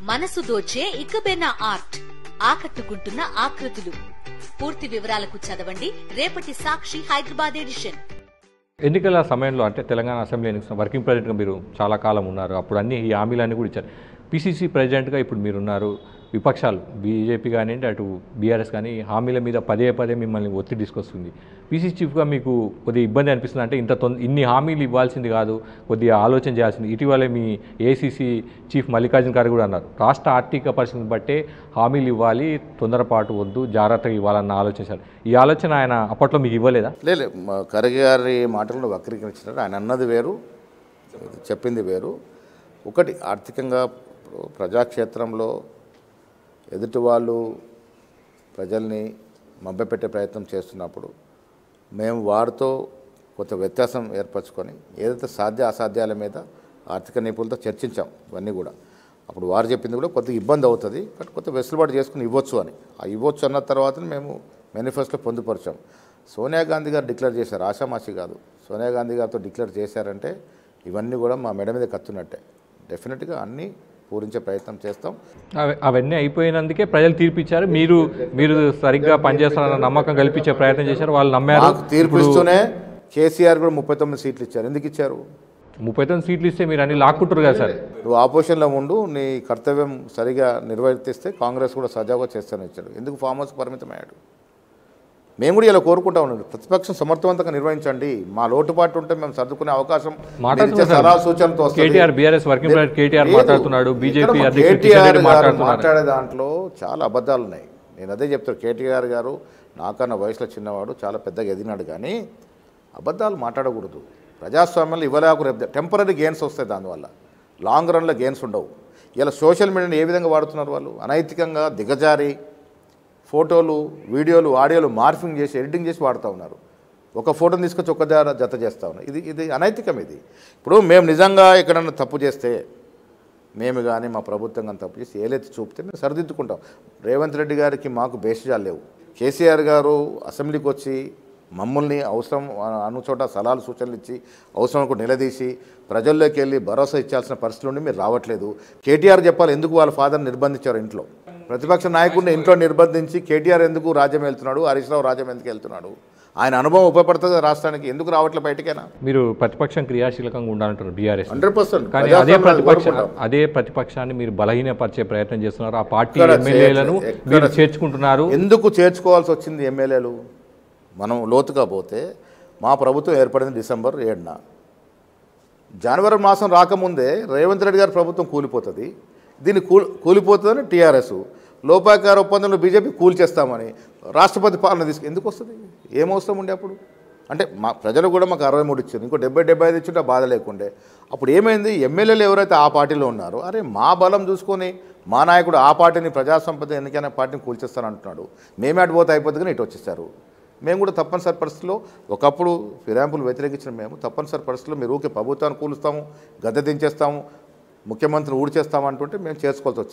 మనసు దోచే ఇకబేనా ఆర్ట్, ఆకట్టుకుంటున్న ఆకృతులు. పూర్తి వివరాలకు చదవండి రేపటి సాక్షి హైదరాబాద్ ఎడిషన్. ఎన్నికల సమయంలో అంటే తెలంగాణ అసెంబ్లీ ఎన్నికల వర్కింగ్ ప్రెసిడెంట్గా మీరు చాలా కాలం ఉన్నారు. అప్పుడు అన్ని ఈ హామీలన్నీ కూడా ఇచ్చారు. పిసిసి ప్రెసిడెంట్గా ఇప్పుడు మీరున్నారు. విపక్షాలు బీజేపీ కానివ్వండి, అటు బీఆర్ఎస్ కానీ హామీల మీద పదే పదే మిమ్మల్ని ఒత్తిడి తీసుకొస్తుంది. పిసిసి చీఫ్గా మీకు కొద్దిగా ఇబ్బంది అనిపిస్తుంది. అంటే ఇన్ని హామీలు ఇవ్వాల్సింది కాదు, కొద్దిగా ఆలోచన చేయాల్సింది. ఇటీవలే మీ ఏఐసిసి చీఫ్ మల్లికార్జున ఖార్గే కూడా అన్నారు, రాష్ట్ర ఆర్థిక పరిస్థితిని బట్టే హామీలు ఇవ్వాలి, తొందరపాటు వద్దు, జాగ్రత్తగా ఇవ్వాలన్న ఆలోచించారు. ఈ ఆలోచన ఆయన అప్పట్లో మీకు ఇవ్వలేదా? లేదు, ఖర్గే గారి మాటలను వక్రీకరించినారు. ఆయన అన్నది వేరు, చెప్పింది వేరు. ఒకటి, ఆర్థికంగా ప్రజాక్షేత్రంలో ఎదుటి వాళ్ళు ప్రజల్ని మభ్యపెట్టే ప్రయత్నం చేస్తున్నప్పుడు మేము వారితో కొంత వ్యత్యాసం ఏర్పరచుకొని ఏదైతే సాధ్య అసాధ్యాల మీద ఆర్థిక నిపుణులతో చర్చించాం. ఇవన్నీ కూడా అప్పుడు వారు చెప్పింది కూడా కొద్దిగా ఇబ్బంది అవుతుంది, బట్ కొంత వెసులుబాటు చేసుకుని ఇవ్వచ్చు అని. ఆ ఇవ్వచ్చు అన్న తర్వాత మేము మేనిఫెస్టోలో పొందుపరిచాం. సోనియా గాంధీ గారు డిక్లేర్ చేశారు, ఆషామాషి కాదు. సోనియా గాంధీ గారితో డిక్లేర్ చేశారంటే ఇవన్నీ కూడా మా మెడ మీద కత్తున్నట్టే. డెఫినెట్గా అన్నీ పూరించే ప్రయత్నం చేస్తాం. అవన్నీ అయిపోయినందుకే ప్రజలు తీర్పిచ్చారు. మీరు సరిగ్గా పనిచేస్తారన్న నమ్మకం కల్పించే ప్రయత్నం చేశారు, వాళ్ళు నమ్మారు. తీర్పిస్తూనే కేసీఆర్ కూడా 39 సీట్లు ఇచ్చారు. ఎందుకు ఇచ్చారు? 39 సీట్లు ఇస్తే మీరు అన్ని లాక్కుంటారు కదా సార్. నువ్వు ఆపోజిషన్లో ఉండు, నీ కర్తవ్యం సరిగా నిర్వర్తిస్తే కాంగ్రెస్ కూడా సజావుగా చేస్తానని ఇచ్చాడు. ఎందుకు ఫామ్ హౌస్కి పరిమితమయ్యాడు? మేము కూడా ఇలా కోరుకుంటా ఉన్నాం, ప్రతిపక్షం సమర్థవంతంగా నిర్వహించండి. మా లోటుపాటు ఉంటే మేము సర్దుకునే అవకాశం సలహా సూచనతో మాట్లాడే దాంట్లో చాలా అబద్ధాలు ఉన్నాయి. నేను అదే చెప్తాను, కేటీఆర్ గారు నాకన్నా వయసులో చిన్నవాడు, చాలా పెద్దగా ఎదిగినాడు, కానీ అబద్ధాలు మాట్లాడకూడదు. ప్రజాస్వామ్యంలో ఇవ్వలేక రేపు టెంపరీ గెయిన్స్ వస్తాయి, దానివల్ల లాంగ్ రన్లో గెయిన్స్ ఉండవు. ఇలా సోషల్ మీడియాని ఏ విధంగా వాడుతున్నారు వాళ్ళు? అనైతికంగా దిగజారి ఫోటోలు, వీడియోలు, ఆడియోలు మార్ఫింగ్ చేసి, ఎడిటింగ్ చేసి వాడుతూ ఉన్నారు. ఒక ఫోటోని తీసుకొచ్చి ఒక జత చేస్తూ ఉన్నారు. ఇది అనైతికం. ఇది ఇప్పుడు మేము నిజంగా ఎక్కడన్నా తప్పు చేస్తే, మేము కానీ మా ప్రభుత్వం కానీ తప్పు చేసి ఏలెత్తి చూపితే మేము సరిదిద్దుకుంటాం. రేవంత్ రెడ్డి గారికి మాకు భేషజాలు లేవు. కేసీఆర్ గారు అసెంబ్లీకి వచ్చి మమ్మల్ని అవసరం అనుచోట సలహాలు సూచనలు ఇచ్చి అవసరం నిలదీసి ప్రజల్లోకి వెళ్ళి భరోసా ఇచ్చాల్సిన పరిస్థితుల నుండి మీరు రావట్లేదు. కేటీఆర్ చెప్పాలి ఎందుకు వాళ్ళ ఫాదర్ని నిర్బంధించారు ఇంట్లో. ప్రతిపక్ష నాయకుడిని ఇంట్లో నిర్బంధించి కేటీఆర్ ఎందుకు రాజ్యం వెళ్తున్నాడు, హరీష్ రావు రాజ్యం ఎందుకు వెళ్తున్నాడు? ఆయన అనుభవం ఉపయోగపడుతుంది రాష్ట్రానికి, ఎందుకు రావట్లేదు బయటకైనా? మీరు ప్రతిపక్షం క్రియాశీలకంగా ఉండాలంటారు బీఆర్ఎస్. 100%. కానీ అదే ప్రతిపక్షాన్ని మీరు బలహీనపరిచే ప్రయత్నం చేస్తున్నారు. ఆ పార్టీ ఎమ్మెల్యేలను మీరు చేర్చుకుంటున్నారు. ఎందుకు చేర్చుకోవాల్సి వచ్చింది ఎమ్మెల్యేలు? మనం లోతుగా పోతే మా ప్రభుత్వం ఏర్పడింది డిసెంబర్ 7న. జనవరి మాసం రాకముందే రేవంత్ రెడ్డి గారి ప్రభుత్వం కూలిపోతుంది. దీన్ని కూలిపోతుందని టీఆర్ఎస్, లోపాకార ఒప్పందంలో బీజేపీ కూల్చేస్తామని రాష్ట్రపతి పాలన ఎందుకు వస్తుంది? ఏమవసరం ఉండే అప్పుడు? అంటే మా ప్రజలు కూడా మాకు 63 ఇచ్చారు, ఇంకో 70-75 ఇచ్చుంటే బాధ లేకుండే. అప్పుడు ఏమైంది? ఎమ్మెల్యేలు ఎవరైతే ఆ పార్టీలో ఉన్నారో, అరే మా బలం చూసుకొని మా నాయకుడు ఆ పార్టీని ప్రజాసంపద ఎన్నికైన పార్టీని కూల్చేస్తానంటున్నాడు, మేమే అటుపోతే అయిపోతుందని ఇటు వచ్చేసారు. మేము కూడా తప్పనిసరి పరిస్థితుల్లో ఒకప్పుడు ఫిరాయింపులు వ్యతిరేకించిన మేము తప్పనిసరి పరిస్థితుల్లో మీరు ఊరికే ప్రభుత్వాన్ని కూలుస్తాము, గద్దె దించేస్తాము, ముఖ్యమంత్రిని ఊడిచేస్తాము అంటుంటే మేము చేసుకోవాల్సి వచ్చింది.